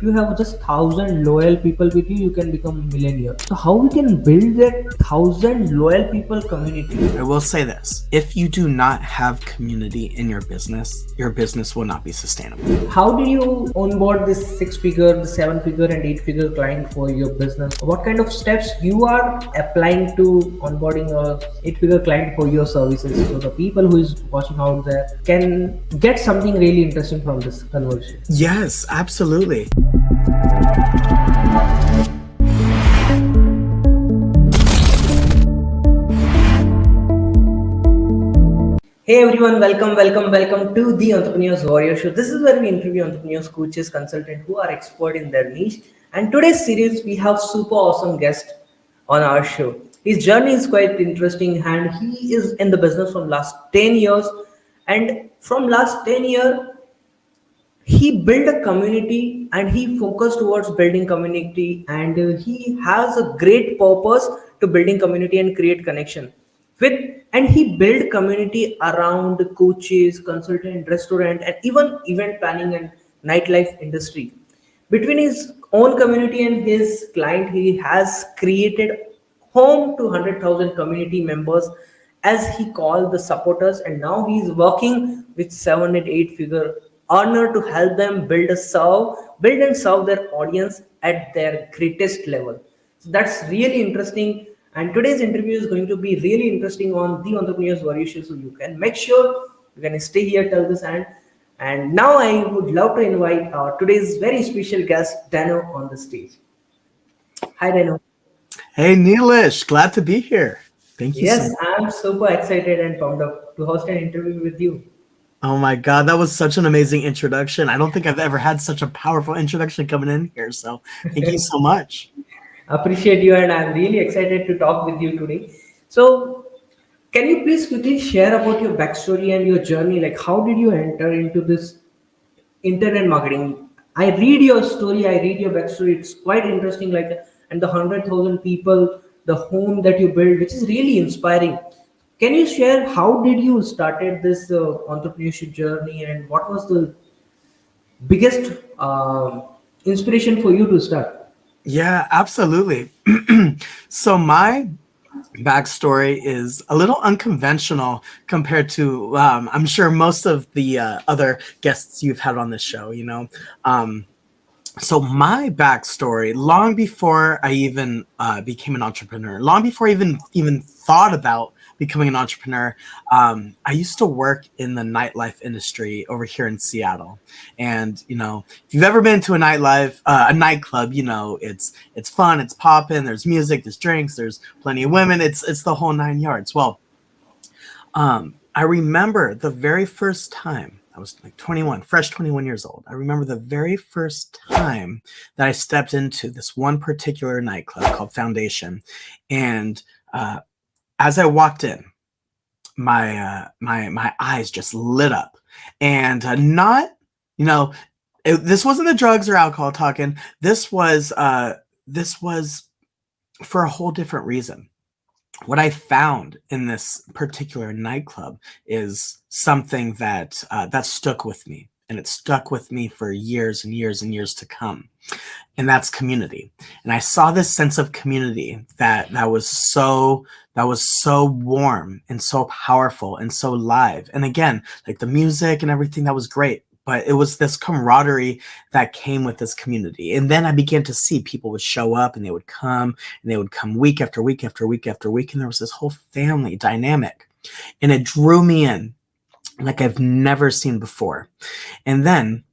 you have just 1,000 loyal people with you, you can become millionaire. So how we can build that 1,000 loyal people community? I will say this. If you do not have community in your business will not be sustainable. How did you onboard this six-figure, the seven-figure, and eight-figure client for your business? What kind of steps you are applying to onboarding a eight-figure client for your services, so the people who is watching out there can get something really interesting from this conversation? Yes, absolutely. Hey everyone, welcome to the Entrepreneurs Warrior Show. This is where we interview entrepreneurs, coaches, consultants who are expert in their niche. And today's series, we have super awesome guest on our show. His journey is quite interesting, and he is in the business from last 10 years. And from last 10 years, he built a community and he focused towards building community, and he has a great purpose to building community and create connection with, and he built community around coaches, consultant, restaurant, and even event planning and nightlife industry. Between his own community and his client, he has created home to 100,000 community members, as he called the supporters, and now he is working with 7 and 8 figure earner to help them build and serve their audience at their greatest level. So that's really interesting. And today's interview is going to be really interesting on the Entrepreneurs Warrior Show. So you can make sure you can stay here till this end. And now I would love to invite our today's very special guest, Danno, on the stage. Hi, Danno. Hey, Nilesh, glad to be here. Thank you so Yes, much. I'm super excited and pumped up to host an interview with you. Oh my God, that was such an amazing introduction. I don't think I've ever had such a powerful introduction coming in here. So thank you so much. Appreciate you, and I'm really excited to talk with you today. So, can you please quickly share about your backstory and your journey? Like, how did you enter into this internet marketing? I read your story, I read your backstory. It's quite interesting. Like, and the 100,000 people, the home that you build, which is really inspiring. Can you share how did you started this entrepreneurship journey, and what was the biggest inspiration for you to start? Yeah, absolutely. So my backstory is a little unconventional compared to, I'm sure, most of the other guests you've had on this show, Um, so my backstory, long before I even became an entrepreneur, long before I even thought about becoming an entrepreneur, I used to work in the nightlife industry over here in Seattle. And if you've ever been to a nightclub, it's fun, it's popping, there's music, there's drinks, there's plenty of women, it's the whole nine yards. Well, I remember the very first time I was like 21, fresh 21 years old. I remember the very first time that I stepped into this one particular nightclub called Foundation. And as I walked in, my eyes just lit up. And not, this wasn't the drugs or alcohol talking. This was for a whole different reason. What I found in this particular nightclub is something that stuck with me, and it stuck with me for years and years and years to come, and that's community. And I saw this sense of community that was so warm and so powerful and so live. And again, like the music and everything, that was great. But it was this camaraderie that came with this community. And then I began to see people would show up, and they would come week after week after week after week. And there was this whole family dynamic, and it drew me in like I've never seen before. And then,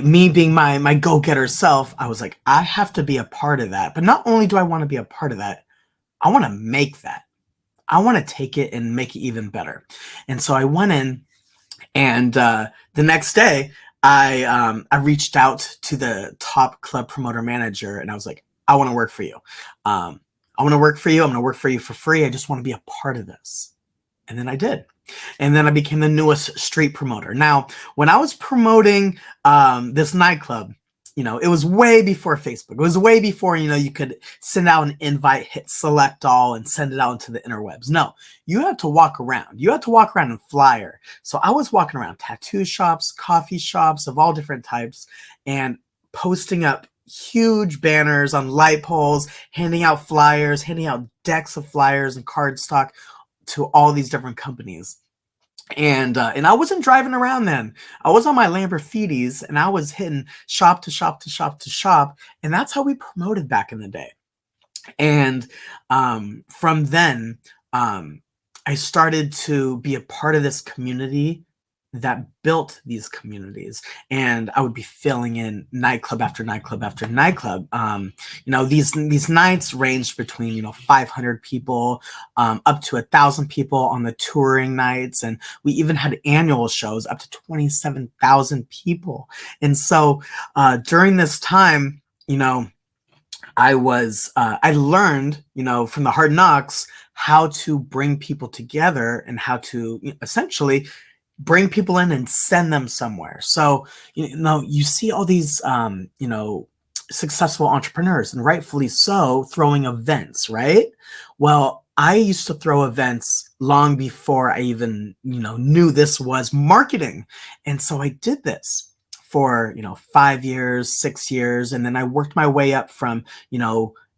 me being my go-getter self, I was like, I have to be a part of that. But not only do I want to be a part of that, I want to make that. I want to take it and make it even better. And so I went in. And the next day, I reached out to the top club promoter manager, and I was like, I want to work for you. I want to work for you. I'm going to work for you for free. I just want to be a part of this. And then I did. And then I became the newest street promoter. Now, when I was promoting this nightclub, it was way before Facebook. It was way before, you could send out an invite, hit select all, and send it out into the interwebs. No, you had to walk around. You had to walk around and flyer. So I was walking around tattoo shops, coffee shops of all different types, and posting up huge banners on light poles, handing out flyers, handing out decks of flyers and cardstock to all these different companies. And I wasn't driving around then. I was on my Lamborghinis, and I was hitting shop to shop to shop to shop, and that's how we promoted back in the day. And from then, I started to be a part of this community that built these communities, and I would be filling in nightclub after nightclub after nightclub. These nights ranged between 500 people up to 1,000 people on the touring nights, and we even had annual shows up to 27,000 people. And so during this time, I learned, from the hard knocks, how to bring people together and how to essentially bring people in and send them somewhere. So, you see all these, successful entrepreneurs, and rightfully so, throwing events, right? Well, I used to throw events long before I even, knew this was marketing. And so I did this for, 5 years, 6 years. And then I worked my way up from,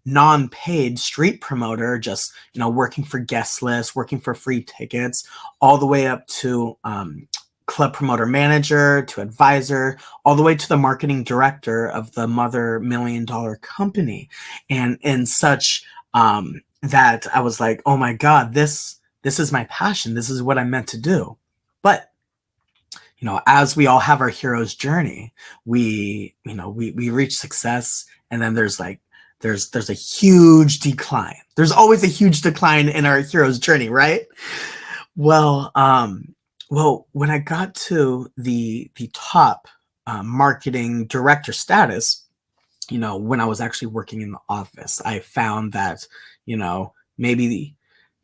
non-paid street promoter, just working for guest lists, working for free tickets, all the way up to club promoter manager, to advisor, all the way to the marketing director of the mother $1 million company, and such, that I was like, oh my God, this is my passion, this is what I'm meant to do. But as we all have our hero's journey, we reach success, and then there's a huge decline. There's always a huge decline in our hero's journey, right? Well, when I got to the top marketing director status, when I was actually working in the office, I found that, maybe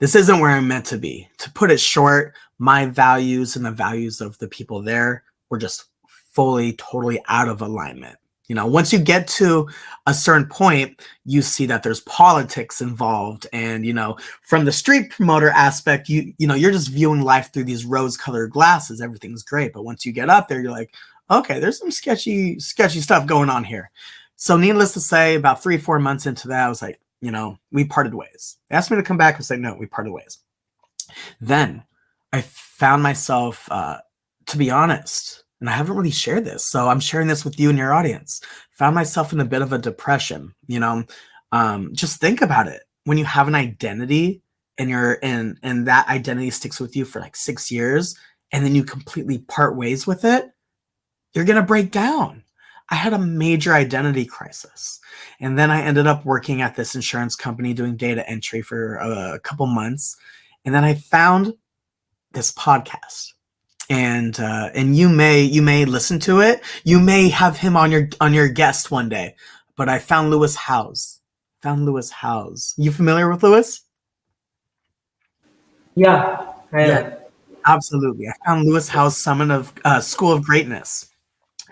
this isn't where I'm meant to be. To put it short, my values and the values of the people there were just fully, totally out of alignment. Once you get to a certain point, you see that there's politics involved. And, from the street promoter aspect, you're just viewing life through these rose-colored glasses. Everything's great. But once you get up there, you're like, okay, there's some sketchy stuff going on here. So needless to say, about 3-4 months into that, I was like, we parted ways. They asked me to come back. I was like, no, we parted ways. Then I found myself, to be honest, and I haven't really shared this, so I'm sharing this with you and your audience, found myself in a bit of a depression. Just think about it. When you have an identity and and that identity sticks with you for like 6 years, and then you completely part ways with it, you're going to break down. I had a major identity crisis. And then I ended up working at this insurance company doing data entry for a couple months. And then I found this podcast. And you may listen to it. You may have him on your guest one day. But I found Lewis Howes. You familiar with Lewis? Yeah, I Yeah, am. absolutely. I found Lewis Howes' Summon of School of Greatness.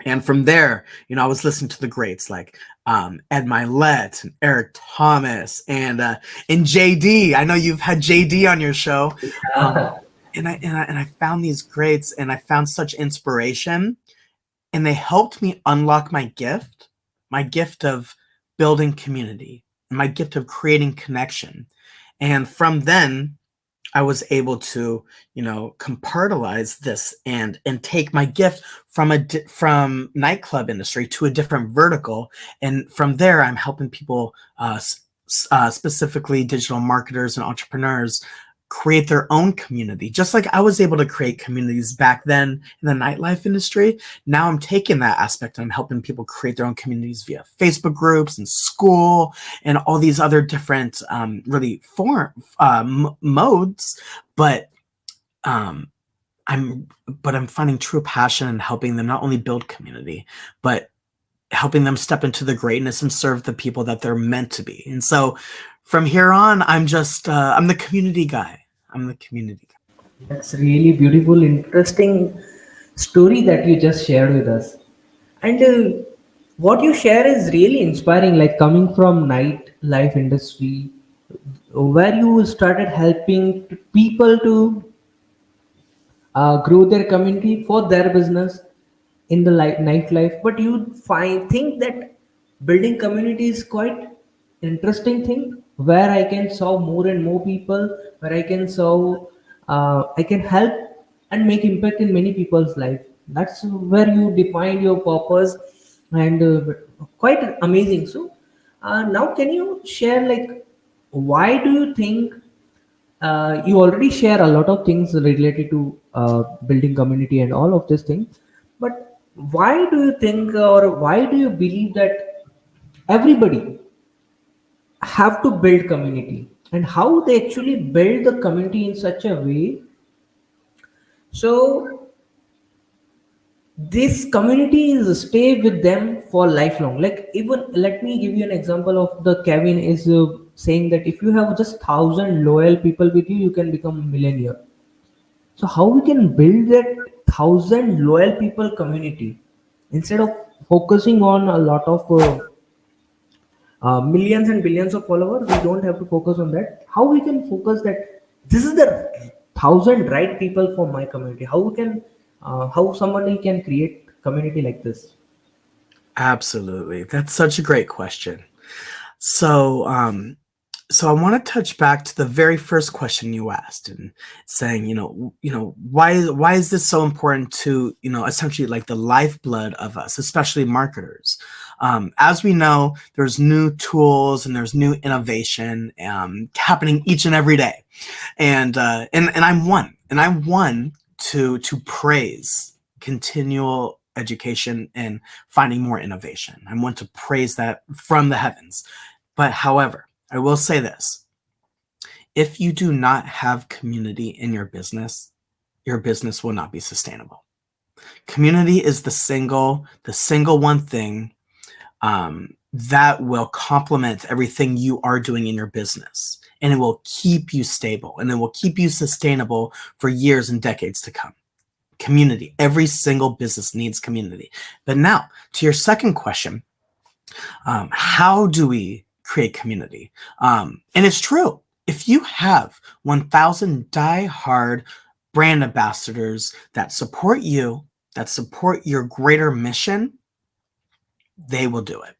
And from there, I was listening to the greats like Ed Milet and Eric Thomas and JD. I know you've had JD on your show. Yeah. And I found these greats, and I found such inspiration, and they helped me unlock my gift of building community, and my gift of creating connection. And from then, I was able to, compartmentalize this and take my gift from nightclub industry to a different vertical. And from there, I'm helping people, specifically digital marketers and entrepreneurs, create their own community. Just like I was able to create communities back then in the nightlife industry, now I'm taking that aspect and I'm helping people create their own communities via Facebook groups and school and all these other different really modes. But I'm finding true passion in helping them not only build community, but helping them step into the greatness and serve the people that they're meant to be. And so from here on, I'm just, I'm the community guy. That's really beautiful, interesting story that you just shared with us. And What you share is really inspiring, like coming from night life industry, where you started helping people to grow their community for their business in the nightlife. But you find think that building community is quite interesting thing, where I can serve more and more people, where I can serve, I can help and make impact in many people's life. That's where you define your purpose, and quite amazing. So now can you share, like, why do you think, you already share a lot of things related to building community and all of these things, but why do you think, or why do you believe that everybody have to build community, and how they actually build the community in such a way so this community is stay with them for lifelong? Like, even let me give you an example of the Kevin is saying that if you have just 1,000 loyal people with you, you can become a millionaire. So how we can build that 1,000 loyal people community instead of focusing on a lot of millions and billions of followers? We don't have to focus on that. How we can focus that this is the 1,000 right people for my community? How we can, how somebody can create community like this? Absolutely. That's such a great question. So, so I want to touch back to the very first question you asked, and saying, why is this so important to, essentially like the lifeblood of us, especially marketers. As we know, there's new tools and there's new innovation happening each and every day, and I'm one to praise continual education and finding more innovation. I want to praise that from the heavens. But however, I will say this: if you do not have community in your business will not be sustainable. Community is the single one thing that will complement everything you are doing in your business, and it will keep you stable, and it will keep you sustainable for years and decades to come. Community. Every single business needs community. But now, to your second question, how do we create community? And it's true. If you have 1,000 die-hard brand ambassadors that support you, that support your greater mission, they will do it.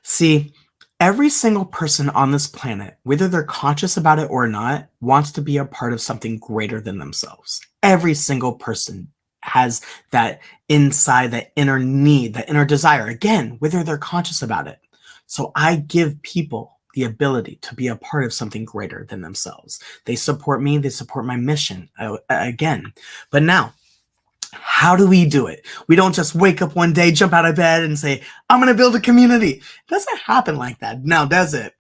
See, every single person on this planet, whether they're conscious about it or not, wants to be a part of something greater than themselves. Every single person has that inside, that inner need, that inner desire, again, whether they're conscious about it. So I give people the ability to be a part of something greater than themselves. They support me, they support my mission, again. But now, how do we do it? We don't just wake up one day, jump out of bed, and say, I'm going to build a community. It doesn't happen like that. Now, does it?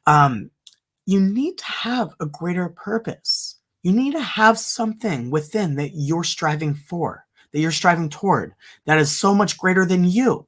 You need to have a greater purpose. You need to have something within that you're striving for, that you're striving toward, that is so much greater than you.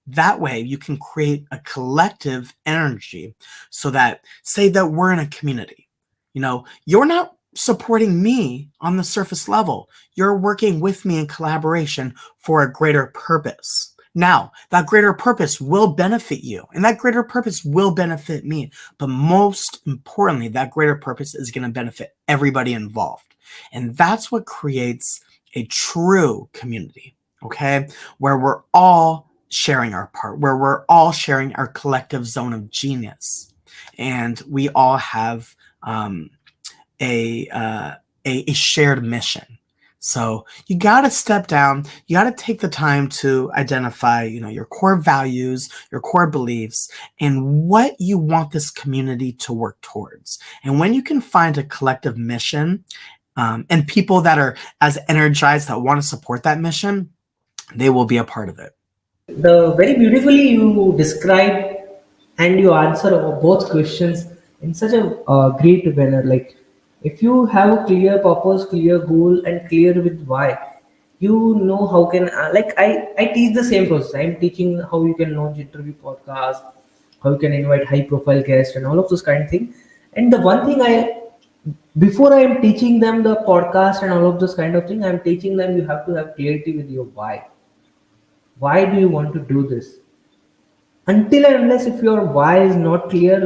That way you can create a collective energy, so that, say that we're in a community, you're not supporting me on the surface level. You're working with me in collaboration for a greater purpose. Now, that greater purpose will benefit you, and that greater purpose will benefit me. But most importantly, that greater purpose is going to benefit everybody involved. And that's what creates a true community, okay? Where we're all sharing our part, where we're all sharing our collective zone of genius. And we all have a shared mission. So you got to step down. You got to take the time to identify, your core values, your core beliefs, and what you want this community to work towards. And when you can find a collective mission, and people that are as energized, that want to support that mission, they will be a part of it. The very beautifully you describe and you answer both questions in such a great manner. Like, if you have a clear purpose, clear goal, and clear with why, you know how can, like, I teach the same process. I'm teaching how you can launch interview podcast, how you can invite high profile guests, and all of those kind of thing. And the one thing I, before I am teaching them the podcast and all of those kind of thing, I'm teaching them you have to have clarity with your why. Why do you want to do this? until and unless if your why is not clear,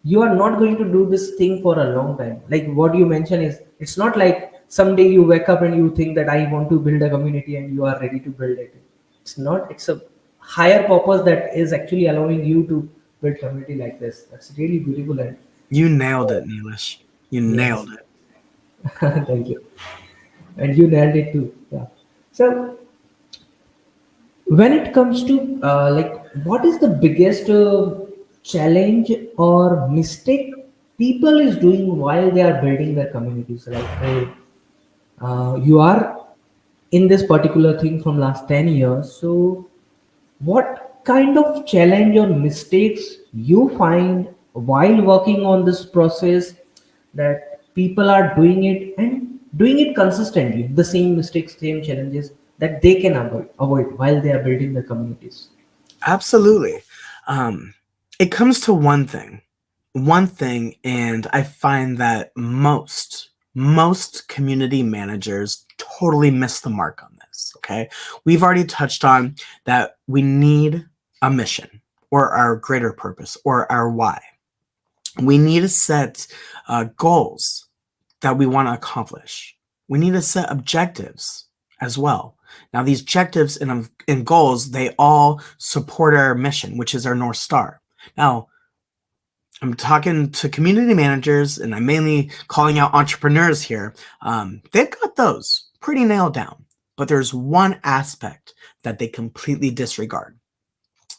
you are not going to do this thing for a long time. Like what you mentioned is, it's not like someday you wake up and you think that I want to build a community and you are ready to build it. It's not. It's a higher purpose that is actually allowing you to build community like this. That's really beautiful. And You nailed it, Neelish. You yes. nailed it. Thank you. And you nailed it too. Yeah. So when it comes to what is the biggest challenge or mistake people is doing while they are building their communities, you are in this particular thing from last 10 years, so what kind of challenge or mistakes you find while working on this process, that people are doing it and doing it consistently, the same mistakes, same challenges that they can avoid while they are building the communities? Absolutely. Um, it comes to one thing, and I find that most community managers totally miss the mark on this. Okay, we've already touched on that we need a mission or our greater purpose or our why. We need to set goals that we want to accomplish. We need to set objectives as well. Now, these objectives and goals, they all support our mission, which is our North Star. Now, I'm talking to community managers, and I'm mainly calling out entrepreneurs here. They've got those pretty nailed down, but there's one aspect that they completely disregard.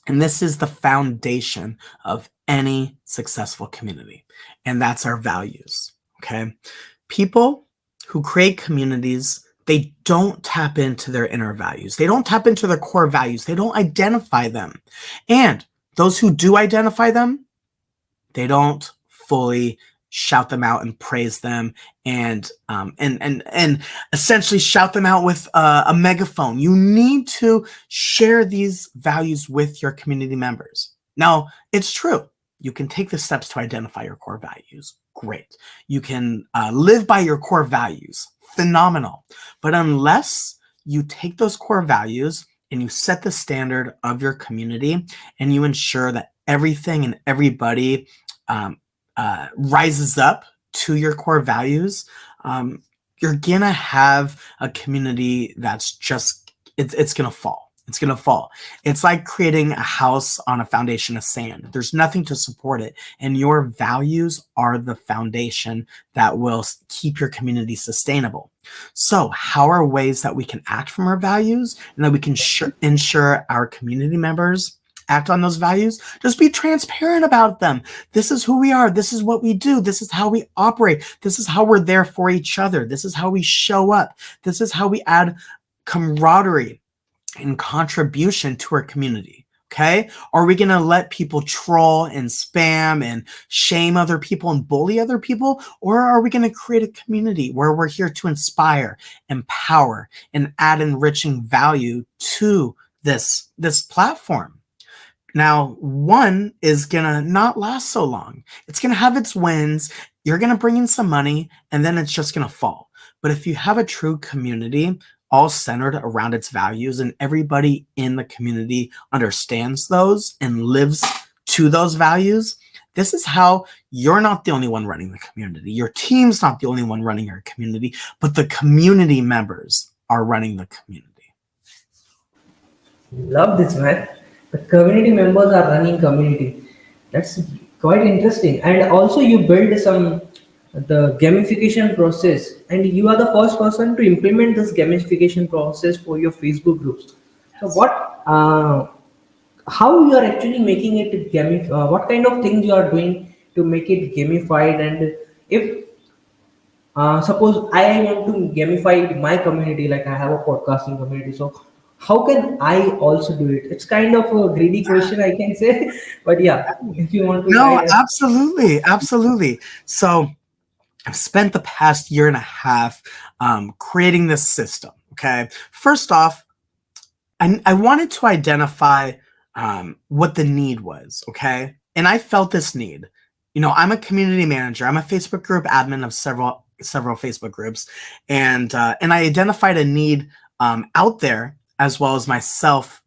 And this is the foundation of any successful community, and that's our values. Okay. People who create communities, they don't tap into their inner values. They don't tap into their core values. They don't identify them. And those who do identify them, they don't fully shout them out and praise them and essentially shout them out with a megaphone. You need to share these values with your community members. Now, it's true. You can take the steps to identify your core values. Great. You can live by your core values. Phenomenal. But unless you take those core values and you set the standard of your community and you ensure that everything and everybody rises up to your core values, you're gonna have a community that's just it's gonna fall. It's gonna fall. It's like creating a house on a foundation of sand. There's nothing to support it, and your values are the foundation that will keep your community sustainable. So, how are ways that we can act from our values and that we can ensure our community members act on those values? Just be transparent about them. This is who we are. This is what we do. This is how we operate. This is how we're there for each other. This is how we show up. This is how we add camaraderie and contribution to our community. Okay? Are we going to let people troll and spam and shame other people and bully other people? Or are we going to create a community where we're here to inspire, empower, and add enriching value to this platform? Now, one is going to not last so long. It's going to have its wins. You're going to bring in some money, and then it's just going to fall. But if you have a true community all centered around its values and everybody in the community understands those and lives to those values, this is how you're not the only one running the community. Your team's not the only one running your community, but the community members are running the community. Love this, man. The community members are running community. That's quite interesting. And also, you build some the gamification process, and you are the first person to implement this gamification process for your Facebook groups. So, how you are actually making it what kind of things you are doing to make it gamified, and if suppose I want to gamify my community, like I have a podcasting community, so how can I also do it? It's kind of a greedy question, I can say, but yeah, if you want to No, guide us. absolutely. Absolutely. So, I've spent the past year and a half creating this system. Okay. First off, I wanted to identify what the need was. Okay. And I felt this need. I'm a community manager. I'm a Facebook group admin of several Facebook groups, and I identified a need out there as well as myself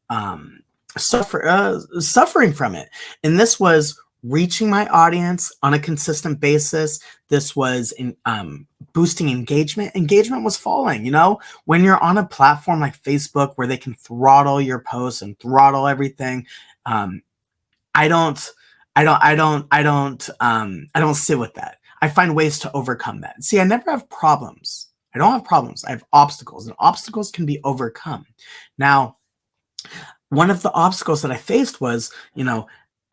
suffering from it. And this was reaching my audience on a consistent basis. This was boosting engagement. Engagement was falling. When you're on a platform like Facebook where they can throttle your posts and throttle everything, I don't sit with that. I find ways to overcome that. See, I never have problems. I don't have problems. I have obstacles, and obstacles can be overcome. Now, one of the obstacles that I faced was,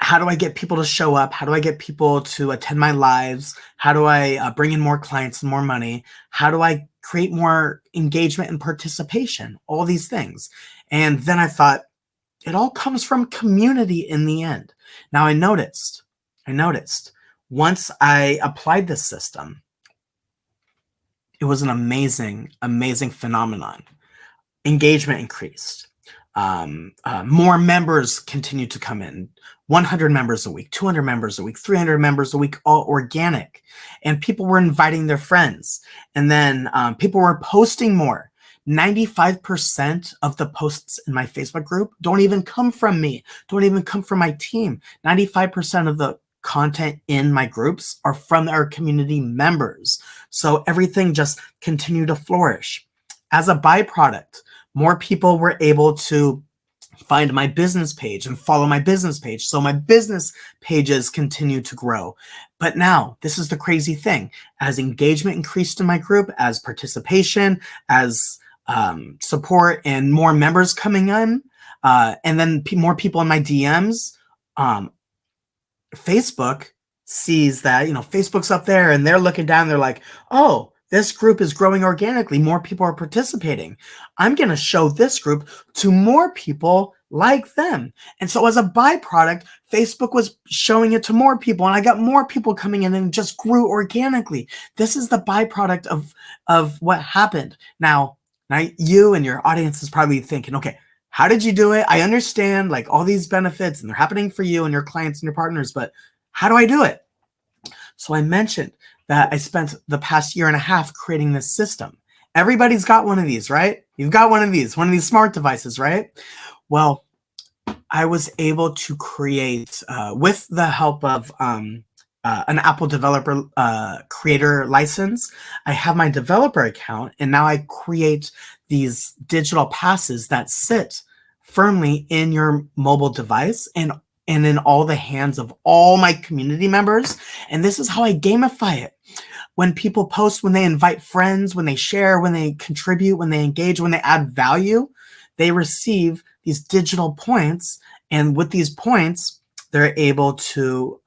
how do I get people to show up? How do I get people to attend my lives? How do I bring in more clients and more money? How do I create more engagement and participation? All these things. And then I thought, it all comes from community in the end. Now I noticed once I applied this system, it was an amazing, amazing phenomenon. Engagement increased. More members continued to come in. 100 members a week, 200 members a week, 300 members a week, all organic. And people were inviting their friends. And then people were posting more. 95% of the posts in my Facebook group don't even come from me, don't even come from my team. 95% of the content in my groups are from our community members. So everything just continued to flourish. As a byproduct, more people were able to find my business page and follow my business page. So my business pages continue to grow. But now, this is the crazy thing. As engagement increased in my group, as participation, as support and more members coming in, and then more people in my DMs, Facebook sees that, Facebook's up there and they're looking down. They're like, oh, this group is growing organically. More people are participating. I'm going to show this group to more people like them. And so as a byproduct, Facebook was showing it to more people, and I got more people coming in, and it just grew organically. This is the byproduct of what happened. Now, you and your audience is probably thinking, okay, how did you do it? I understand like all these benefits and they're happening for you and your clients and your partners, but how do I do it? So I mentioned that I spent the past year and a half creating this system. Everybody's got one of these, right? You've got one of these smart devices, right? Well, I was able to create, with the help of an Apple developer creator license, I have my developer account, and now I create these digital passes that sit firmly in your mobile device and in all the hands of all my community members. And this is how I gamify it. When people post, when they invite friends, when they share, when they contribute, when they engage, when they add value, they receive these digital points. And with these points, they're able to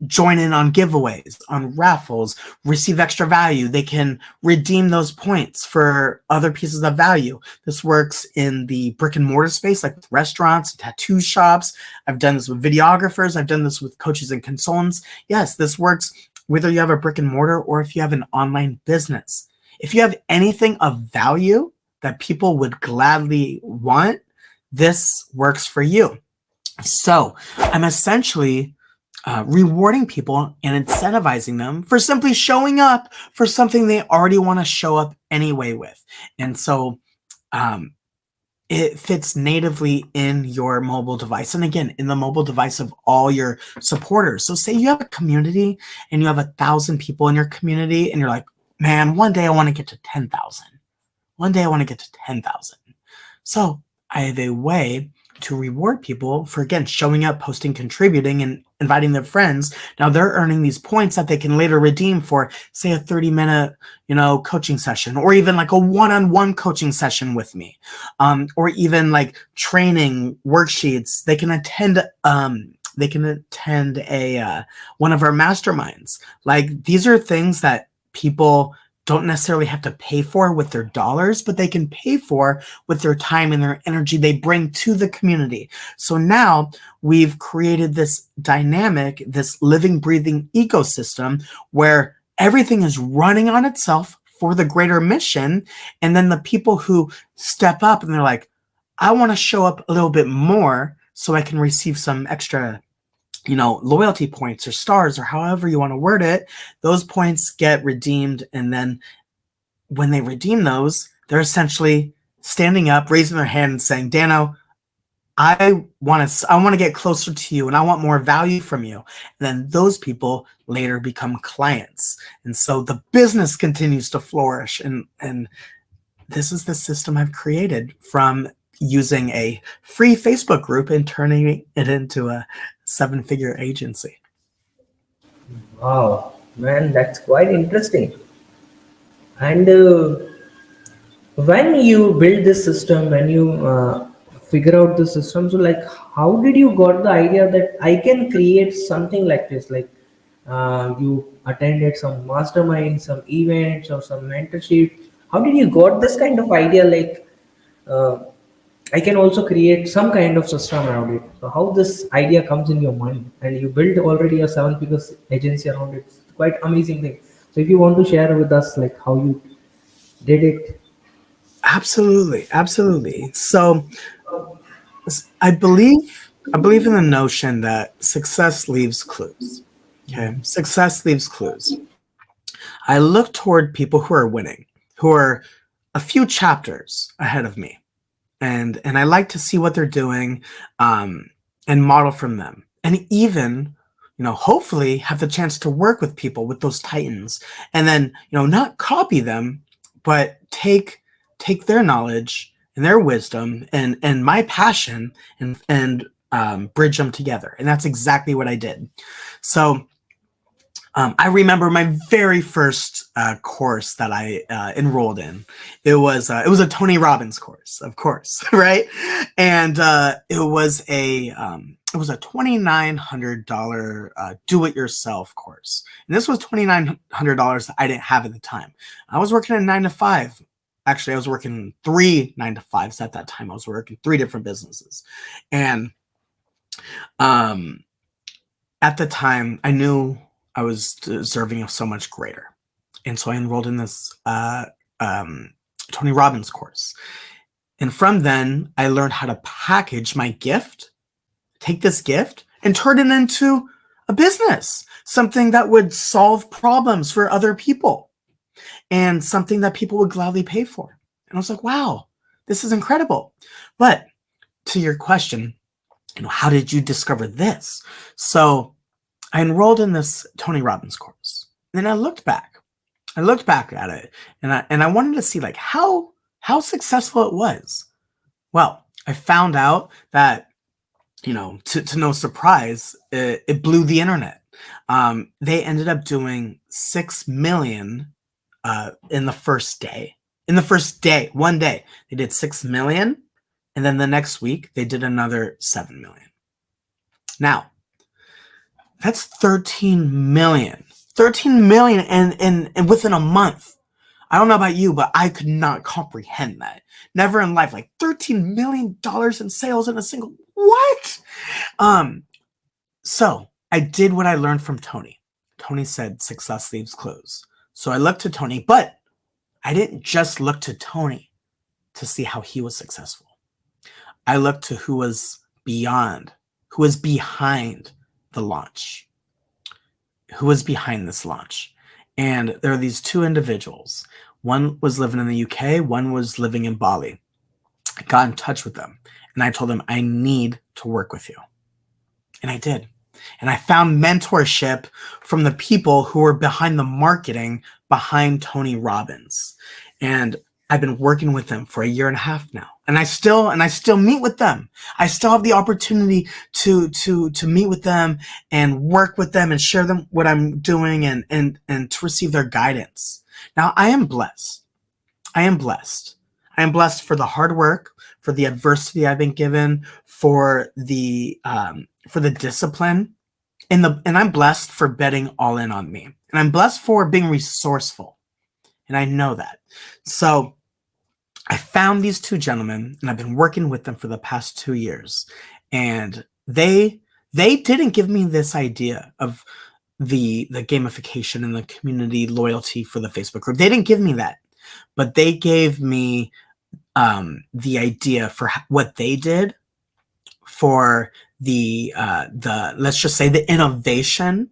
join in on giveaways, on raffles, receive extra value. They can redeem those points for other pieces of value. This works in the brick and mortar space, like with restaurants, tattoo shops. I've done this with videographers. I've done this with coaches and consultants. Yes, this works whether you have a brick and mortar or if you have an online business. If you have anything of value that people would gladly want, this works for you. So I'm essentially rewarding people and incentivizing them for simply showing up for something they already want to show up anyway with. And so it fits natively in your mobile device. And again, in the mobile device of all your supporters. So say you have a community and you have 1,000 people in your community and you're like, man, one day I want to get to 10,000. One day I want to get to 10,000. So I have a way to reward people for, again, showing up, posting, contributing, and inviting their friends. Now they're earning these points that they can later redeem for, say, a 30-minute, coaching session, or even like a one-on-one coaching session with me, or even like training worksheets. They can attend. They can attend a one of our masterminds. Like, these are things that people don't necessarily have to pay for with their dollars, but they can pay for with their time and their energy they bring to the community. So now we've created this dynamic, this living, breathing ecosystem where everything is running on itself for the greater mission. And then the people who step up and they're like, I want to show up a little bit more so I can receive some extra loyalty points or stars, or however you want to word it. Those points get redeemed. And then when they redeem those, they're essentially standing up, raising their hand and saying, Danno, I want to get closer to you and I want more value from you. And then those people later become clients. And so the business continues to flourish. And this is the system I've created from using a free Facebook group and turning it into a 7-figure agency. Wow, man, that's quite interesting. And when you build this system, when you figure out the system, so like, how did you got the idea that I can create something like this? Like, you attended some mastermind, some events, or some mentorship. How did you got this kind of idea? Like, uh, I can also create some kind of system around it. So how this idea comes in your mind, and you build already a 7-figure agency around it. It's quite amazing thing. So if you want to share with us, like how you did it. Absolutely, absolutely. So I believe in the notion that success leaves clues. Okay, success leaves clues. I look toward people who are winning, who are a few chapters ahead of me, and I like to see what they're doing, and model from them, and even hopefully have the chance to work with people with those titans, and then not copy them, but take their knowledge and their wisdom and my passion and bridge them together, and that's exactly what I did. So I remember my very first course that I enrolled in. It was a Tony Robbins course, of course, right? And it was a $2,900 do-it-yourself course, and this was $2,900 that I didn't have at the time. I was working a 9 to 5. Actually, I was working 3 9 to 5s at that time. I was working 3 different businesses, and um, at the time, I knew I was deserving of so much greater. And so I enrolled in this Tony Robbins course. And from then, I learned how to package my gift, take this gift, and turn it into a business, something that would solve problems for other people and something that people would gladly pay for. And I was like, wow, this is incredible. But to your question, how did you discover this? So I enrolled in this Tony Robbins course. And then I looked back. I looked back at it, and I wanted to see like how successful it was. Well, I found out that to no surprise, it blew the internet. They ended up doing 6 million in the first day. In the first day, one day, they did 6 million, and then the next week they did another 7 million. Now, that's 13 million. 13 million and within a month. I don't know about you, but I could not comprehend that. Never in life. Like $13 million in sales in a single what? So I did what I learned from Tony. Tony said success leaves clues. So I looked to Tony, but I didn't just look to Tony to see how he was successful. I looked to who was behind the launch. Who was behind this launch? And there are these 2 individuals. One was living in the UK, one was living in Bali. I got in touch with them and I told them, I need to work with you. And I did. And I found mentorship from the people who were behind the marketing behind Tony Robbins. And I've been working with them for a year and a half now. And I still meet with them. I still have the opportunity to meet with them and work with them and share them what I'm doing and to receive their guidance. Now I am blessed. I am blessed. I am blessed for the hard work, for the adversity I've been given, for the discipline, and I'm blessed for betting all in on me. And I'm blessed for being resourceful. And I know that. So I found these 2 gentlemen, and I've been working with them for the past 2 years. And they didn't give me this idea of the gamification and the community loyalty for the Facebook group. They didn't give me that, but they gave me the idea for what they did for the let's just say the innovation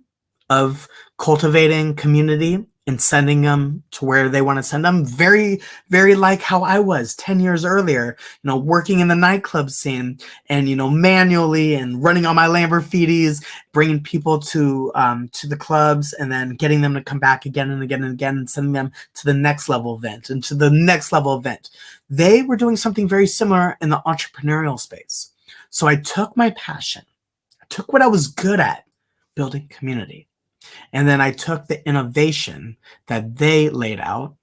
of cultivating community and sending them to where they want to send them. Very, very like how I was 10 years earlier, working in the nightclub scene and, manually and running on my Lamborghinis, bringing people to the clubs and then getting them to come back again and again and again and sending them to the next level event and to the next level event. They were doing something very similar in the entrepreneurial space. So I took my passion, I took what I was good at, building community. And then I took the innovation that they laid out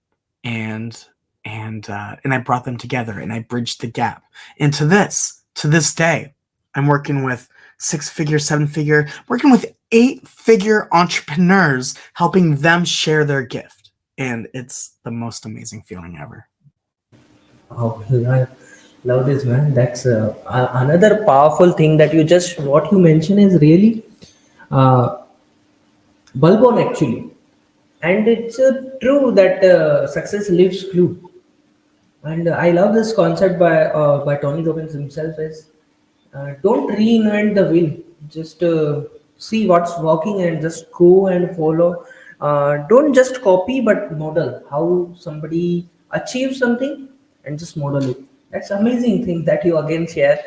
and I brought them together and I bridged the gap. And to this day, I'm working with 6-figure, 7-figure, working with 8-figure entrepreneurs, helping them share their gift. And it's the most amazing feeling ever. Oh, I love this, man. That's another powerful thing that what you mentioned is really uh, bulb on actually. And it's true that success leaves clue. And I love this concept by Tony Robbins himself is don't reinvent the wheel. Just see what's working and just go and follow. Don't just copy, but model how somebody achieves something and just model it. That's amazing thing that you again share,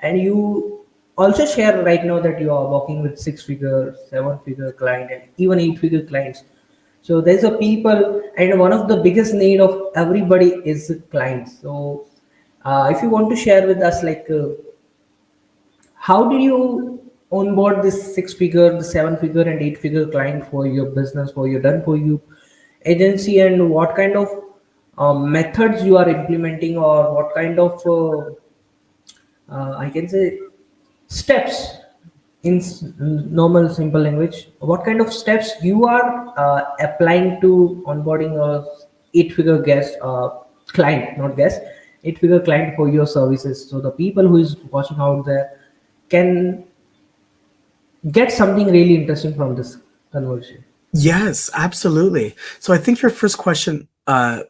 and you also share right now that you are working with 6-figure, 7-figure client, and even 8-figure clients. So there's a people, and one of the biggest need of everybody is clients. So if you want to share with us, like how did you onboard this 6-figure, the 7-figure, and 8-figure client for your business, for your done for you agency, and what kind of methods you are implementing, or what kind of I can say steps in normal simple language, what kind of steps you are applying to onboarding a 8-figure guest client, not guest, 8-figure client for your services, so the people who is watching out there can get something really interesting from this conversation. Yes, absolutely. So I think your first question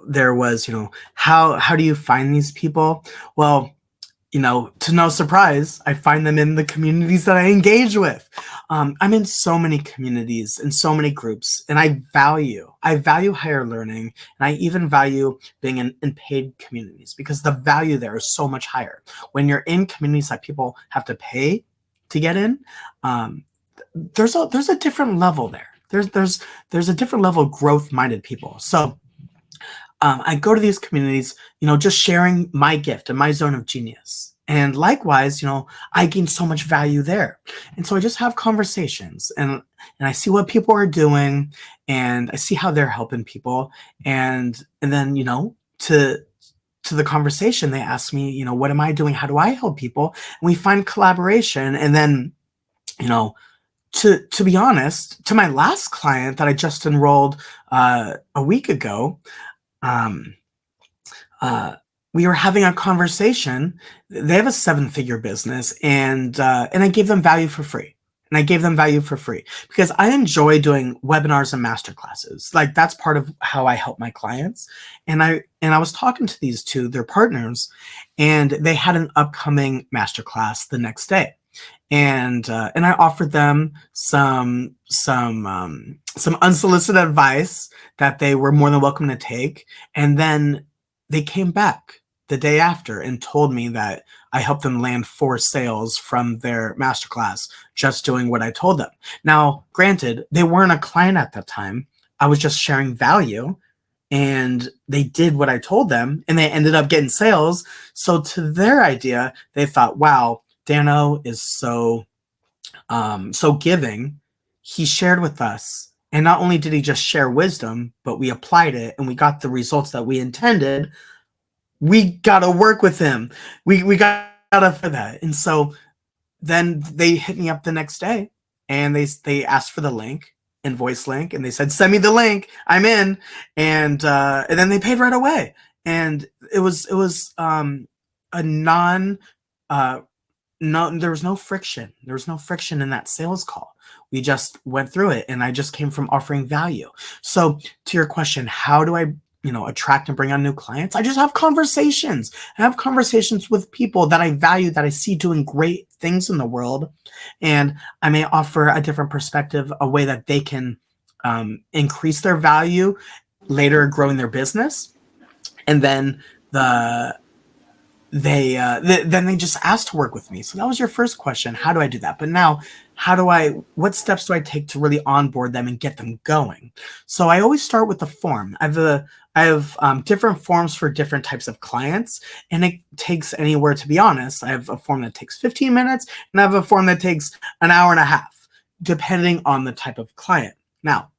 there was, how do you find these people? Well, to no surprise, I find them in the communities that I engage with. I'm in so many communities and so many groups, and I value higher learning, and I even value being in paid communities because the value there is so much higher. When you're in communities that people have to pay to get in, there's a different level there. There's a different level of growth-minded people. So I go to these communities, just sharing my gift and my zone of genius. And likewise, I gain so much value there. And so I just have conversations and I see what people are doing and I see how they're helping people. And then, to the conversation, they ask me, what am I doing? How do I help people? And we find collaboration. And then, to be honest, to my last client that I just enrolled a week ago, um, we were having a conversation. They have a 7-figure business, and I gave them value for free. And I gave them value for free because I enjoy doing webinars and masterclasses. Like that's part of how I help my clients. And I was talking to these two, their partners, and they had an upcoming masterclass the next day. And I offered them some unsolicited advice that they were more than welcome to take. And then they came back the day after and told me that I helped them land 4 sales from their masterclass just doing what I told them. Now, granted, they weren't a client at that time. I was just sharing value, and they did what I told them, and they ended up getting sales. So to their idea, they thought, wow, Danno is so giving. He shared with us, and not only did he just share wisdom, but we applied it and we got the results that we intended. We got to work with him. We got to for that. And so then they hit me up the next day and they asked for the link, invoice link, and they said, send me the link, I'm in. And then they paid right away. And it was a non no, there was no friction. There was no friction in that sales call. We just went through it, and I just came from offering value. So to your question, how do I, attract and bring on new clients? I just have conversations. I have conversations with people that I value, that I see doing great things in the world. And I may offer a different perspective, a way that they can increase their value later growing their business. And then the then they just asked to work with me. So that was your first question. How do I do that? But now, what steps do I take to really onboard them and get them going? So I always start with the form. I have different forms for different types of clients, and it takes anywhere, to be honest. I have a form that takes 15 minutes, and I have a form that takes an hour and a half, depending on the type of client. Now,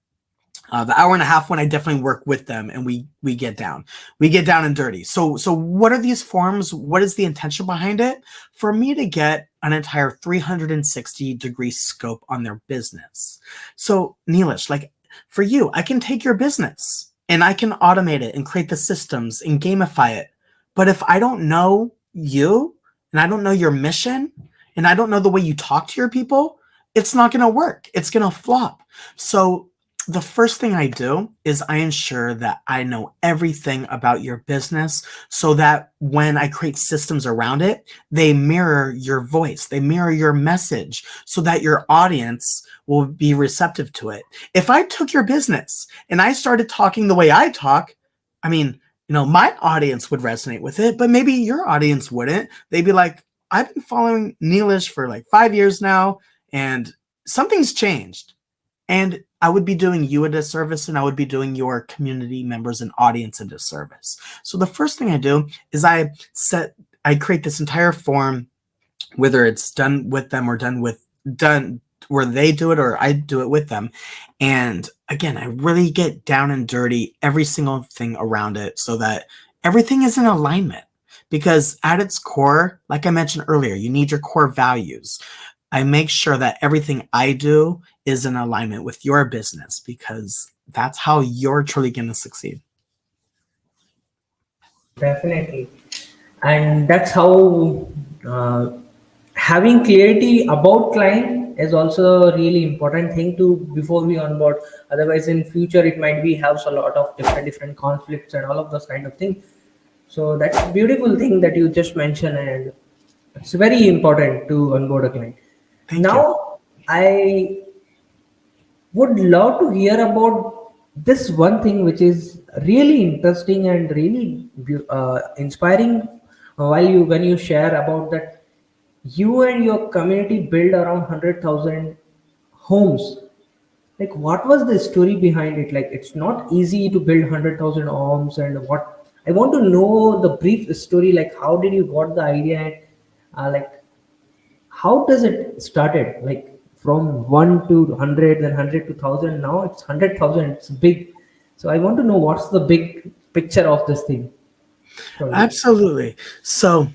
the hour and a half when I definitely work with them and we get down and dirty. So what are these forms? What is the intention behind it? For me to get an entire 360-degree scope on their business. So Nilesh, like for you, I can take your business and I can automate it and create the systems and gamify it. But if I don't know you and I don't know your mission and I don't know the way you talk to your people, it's not going to work. It's going to flop. So the first thing I do is I ensure that I know everything about your business so that when I create systems around it, they mirror your voice, they mirror your message so that your audience will be receptive to it. If I took your business and I started talking the way I talk, I mean, my audience would resonate with it, but maybe your audience wouldn't. They'd be like, I've been following Nilesh for like 5 years now and something's changed. And I would be doing you a disservice and I would be doing your community members and audience a disservice. So the first thing I do is I create this entire form, whether it's done with them or done where they do it or I do it with them. And again, I really get down and dirty every single thing around it so that everything is in alignment. Because at its core, like I mentioned earlier, you need your core values. I make sure that everything I do is in alignment with your business because that's how you're truly going to succeed. Definitely. And that's how uh, having clarity about client is also a really important thing to before we onboard. Otherwise, in future, it might be have a lot of different conflicts and all of those kind of things. So that's a beautiful thing that you just mentioned, and it's very important to onboard a client. Thank you. Now, I would love to hear about this one thing which is really interesting and really inspiring while you when you share about that you and your community build around 100,000 homes. Like, what was the story behind it? Like, it's not easy to build 100,000 homes, and what I want to know the brief story. Like, how did you got the idea? And like, how does it started? Like from 1 to 100, then 100 to 1,000. Now it's 100,000. It's big. So I want to know what's the big picture of this thing from you. Absolutely. So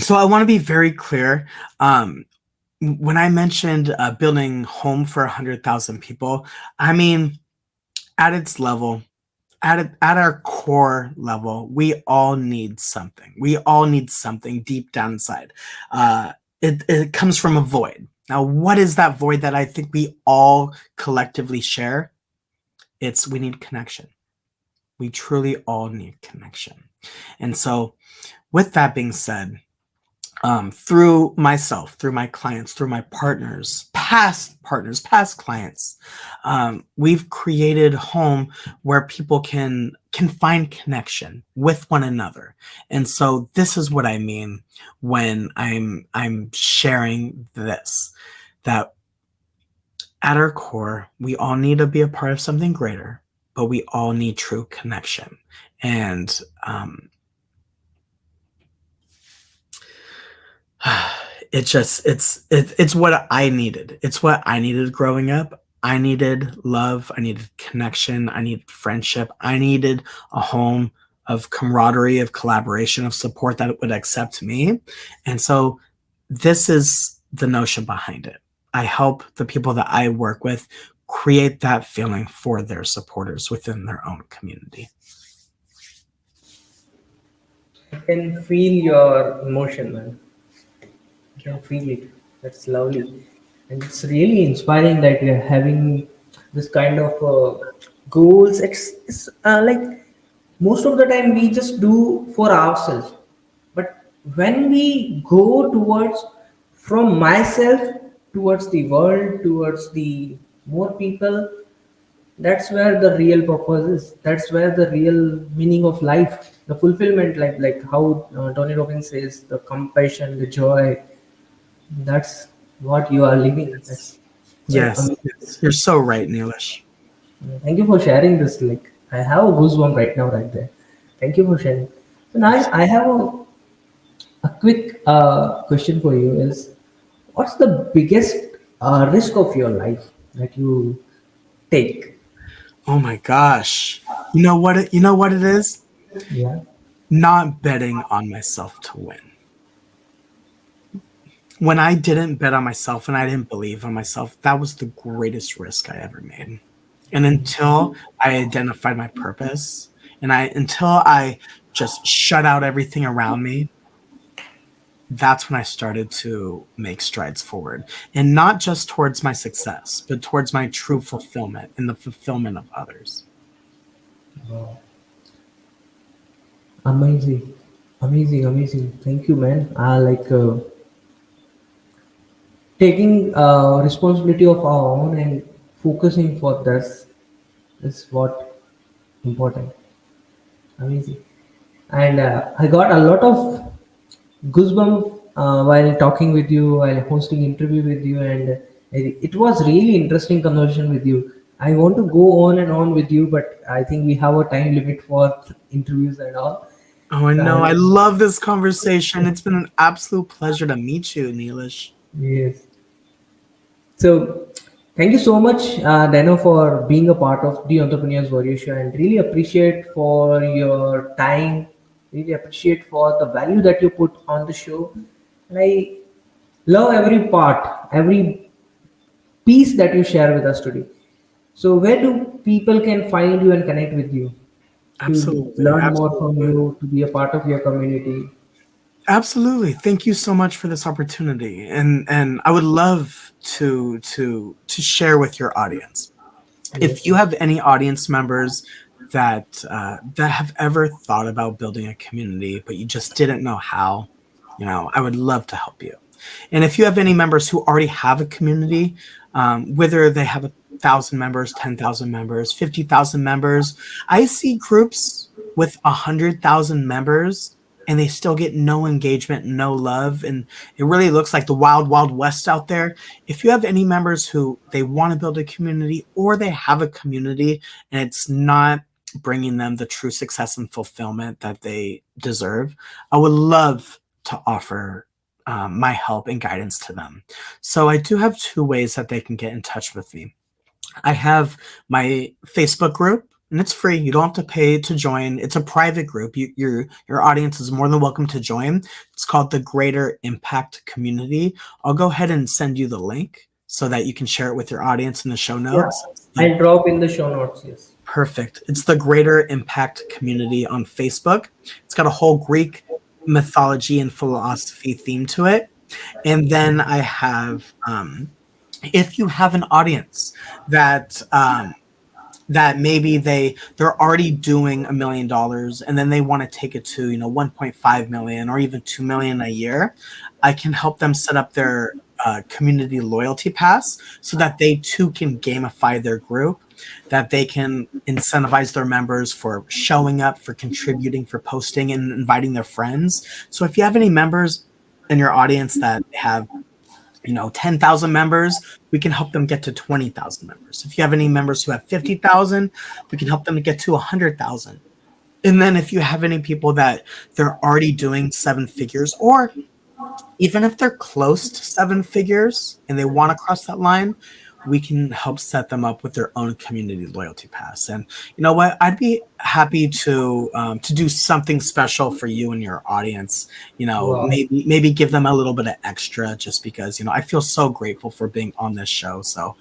I want to be very clear. When I mentioned building home for 100,000 people, I mean, at its level, at our core level, we all need something. We all need something deep down inside. It comes from a void. Now, what is that void that I think we all collectively share? We need connection. We truly all need connection. And so, with that being said, through myself, through my clients, through my past clients, we've created home where people can find connection with one another. And so this is what I mean when I'm sharing this, that at our core, we all need to be a part of something greater, but we all need true connection. And it's what I needed. It's what I needed growing up. I needed love. I needed connection. I needed friendship. I needed a home of camaraderie, of collaboration, of support that would accept me. And so this is the notion behind it. I help the people that I work with create that feeling for their supporters within their own community. I can feel your emotion, man. I can feel it. That's lovely. And it's really inspiring that you're having this kind of goals. It's like most of the time we just do for ourselves. But when we go towards from myself towards the world, towards the more people, That's where the real purpose is. That's where the real meaning of life, the fulfillment, like how Tony Robbins says, the compassion, the joy. That's what you are living. That's so Yes, amazing. yes, you're so right, Nilesh. Thank you for sharing this. Like I have a goosebump right now, right there. Thank you for sharing. So now I have a quick question for you. Is what's the biggest risk of your life that you take? Oh my gosh. You know what it is? Yeah. Not betting on myself to win. When I didn't bet on myself and I didn't believe on myself, that was the greatest risk I ever made. And until I identified my purpose and until I just shut out everything around me, that's when I started to make strides forward. And not just towards my success, but towards my true fulfillment and the fulfillment of others. Wow. Amazing, amazing, amazing. Thank you, man. Taking responsibility of our own and focusing for this is what important. Amazing. And I got a lot of goosebump while talking with you, while hosting interview with you, and it was really interesting conversation with you. I want to go on and on with you, but I think we have a time limit for interviews and all. Oh, I So know. I love this conversation. It's been an absolute pleasure to meet you, Neelish. yes. So, thank you so much, Danno, for being a part of the Entrepreneurs Warrior Show, and really appreciate for your time. Really appreciate for the value that you put on the show, and I love every part, every piece that you share with us today. So, where do people can find you and connect with you to Absolutely. learn more from Absolutely. you, to be a part of your community? Absolutely. Thank you so much for this opportunity. And I would love to share with your audience. If Yes. you have any audience members that have ever thought about building a community, but you just didn't know how, I would love to help you. And if you have any members who already have a community, whether they have 1,000 members, 10,000 members, 50,000 members, I see groups with 100,000 members and they still get no engagement, no love, and it really looks like the wild, wild west out there. If you have any members who they want to build a community or they have a community and it's not bringing them the true success and fulfillment that they deserve, I would love to offer my help and guidance to them. So I do have two ways that they can get in touch with me. I have my Facebook group, and it's free. You don't have to pay to join. It's a private group. Your audience is more than welcome to join. It's called the Greater Impact Community. I'll go ahead and send you the link so that you can share it with your audience in the show Yeah, notes. I'll drop in the show notes. Yes. Perfect. It's the Greater Impact Community on Facebook. It's got a whole Greek mythology and philosophy theme to it. And then I have, if you have an audience that that maybe they're already doing $1 million and then they want to take it to 1.5 million or even 2 million a year, I can help them set up their community loyalty pass so that they too can gamify their group, that they can incentivize their members for showing up, for contributing, for posting and inviting their friends. So if you have any members in your audience that have 10,000 members, we can help them get to 20,000 members. If you have any members who have 50,000, we can help them get to 100,000. And then if you have any people that they're already doing 7 figures, or even if they're close to 7 figures and they want to cross that line, we can help set them up with their own community loyalty pass. And you know what? I'd be happy to do something special for you and your audience. Wow. Maybe give them a little bit of extra, just because I feel so grateful for being on this show. So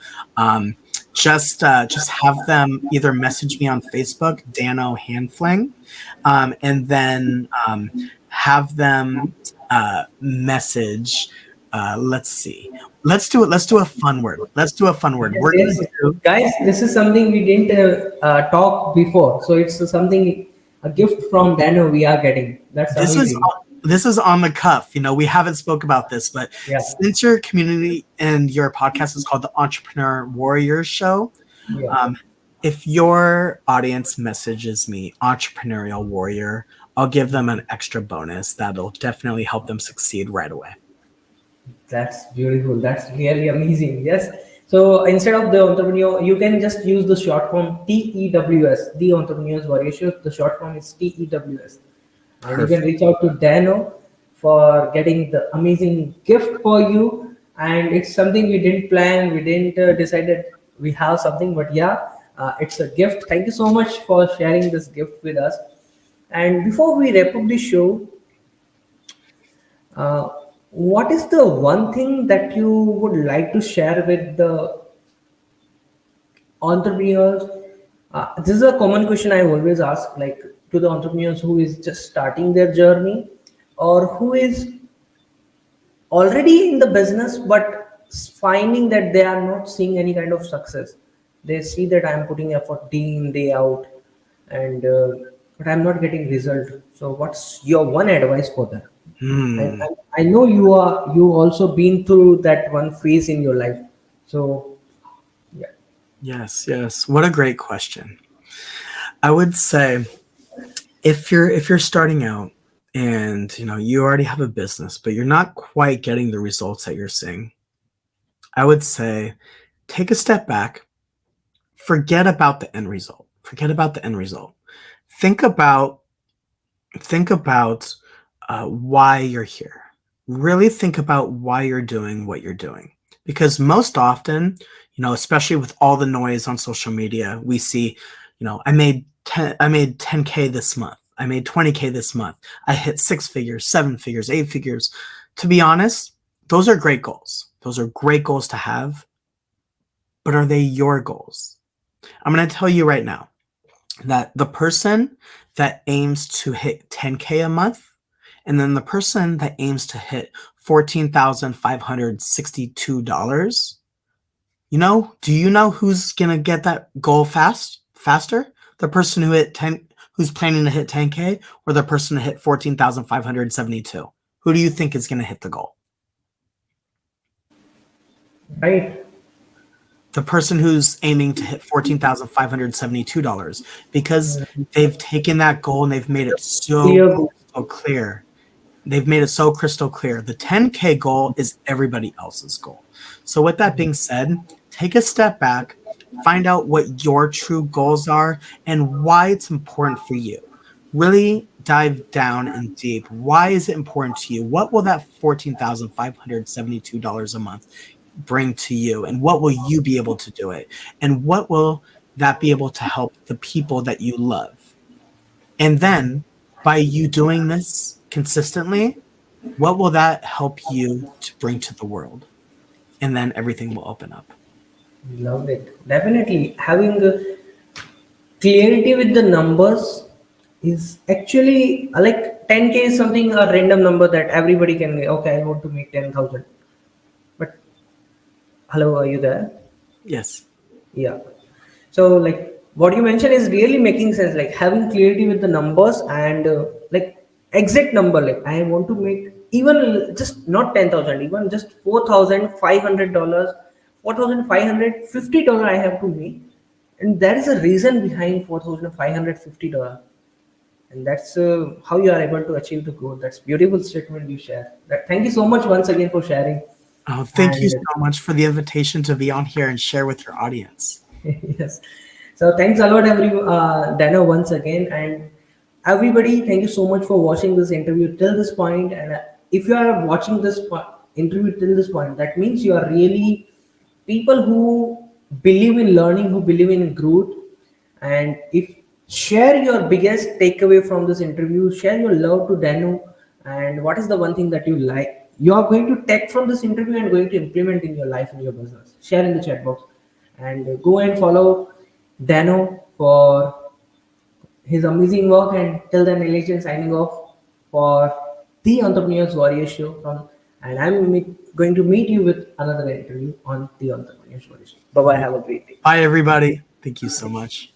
just have them either message me on Facebook, Danno Handfling, and then have them message. Let's see. Let's do it. Let's do a fun word. Let's do a fun word. Yes, We're gonna yes. do. Guys, this is something we didn't talk before. So it's something, a gift from Dano we are getting. That's This is amazing. this is on the cuff. We haven't spoke about this, but Yeah, since your community and your podcast is called the Entrepreneur Warriors Show, yeah. um, if your audience messages me entrepreneurial warrior, I'll give them an extra bonus that'll definitely help them succeed right away. That's beautiful. That's really amazing. Yes. So instead of the entrepreneur, you can just use the short form TEWS, the Entrepreneurs Warrior Show. The short form is TEWS. And you can Perfect. reach out to Danno for getting the amazing gift for you. And it's something we didn't plan, we didn't decide that we have something, but yeah, it's a gift. Thank you so much for sharing this gift with us. And before we wrap up the show, uh, what is the one thing that you would like to share with the entrepreneurs? This is a common question I always ask, like to the entrepreneurs who is just starting their journey or who is already in the business but finding that they are not seeing any kind of success. They see that I am putting effort day in day out, and but I'm not getting result. So what's your one advice for them? Hmm. I know you also been through that one phase in your life. So yeah. Yes, yes. What a great question. I would say if you're starting out and you already have a business, but you're not quite getting the results that you're seeing, I would say take a step back, forget about the end result. Forget about the end result. Think about think about why you're here. Really think about why you're doing what you're doing. Because most often, especially with all the noise on social media, we see, I made 10K this month. I made 20K this month. I hit 6 figures, 7 figures, 8 figures. To be honest, those are great goals. Those are great goals to have, but are they your goals? I'm going to tell you right now that the person that aims to hit 10K a month and then the person that aims to hit $14,562, do you know who's going to get that goal faster? The person who's planning to hit 10K or the person to hit 14,572? Who do you think is going to hit the goal? Right. The person who's aiming to hit $14,572 because they've taken that goal and they've made it so Clear goal. crystal clear. They've made it so crystal clear. The 10K goal is everybody else's goal. So with that being said, take a step back, find out what your true goals are and why it's important for you. Really dive down and deep. Why is it important to you? What will that $14,572 a month bring to you, and what will you be able to do it, and what will that be able to help the people that you love? And then by you doing this consistently, what will that help you to bring to the world? And then everything will open up. Loved it. Definitely having clarity with the numbers is actually like 10K is something a random number that everybody can make. Okay, I want to make 10,000. But hello, are you there? Yes. Yeah. So like what you mentioned is really making sense. Like having clarity with the numbers and like exact number. Like I want to make even just not 10,000, even just $4,500, $4,550 I have to make, and there is a reason behind $4,550, and that's how you are able to achieve the goal. That's beautiful statement you share. That thank you so much once again for sharing. Oh, thank you And so much for the invitation to be on here and share with your audience. yes. So thanks a lot, Dana, once again, and everybody. Thank you so much for watching this interview till this point. And if you are watching this interview till this point, that means you are really people who believe in learning, who believe in growth. And if share your biggest takeaway from this interview, share your love to Danu, and what is the one thing that you like you are going to take from this interview and going to implement in your life and your business. Share in the chat box, and go and follow Dano for his amazing work. And till then, Nilesh signing off for the Entrepreneurs Warrior Show. And going to meet you with another interview on the Entrepreneurs Warrior Show. Bye bye. Have a great day. Bye, everybody. Thank you so much.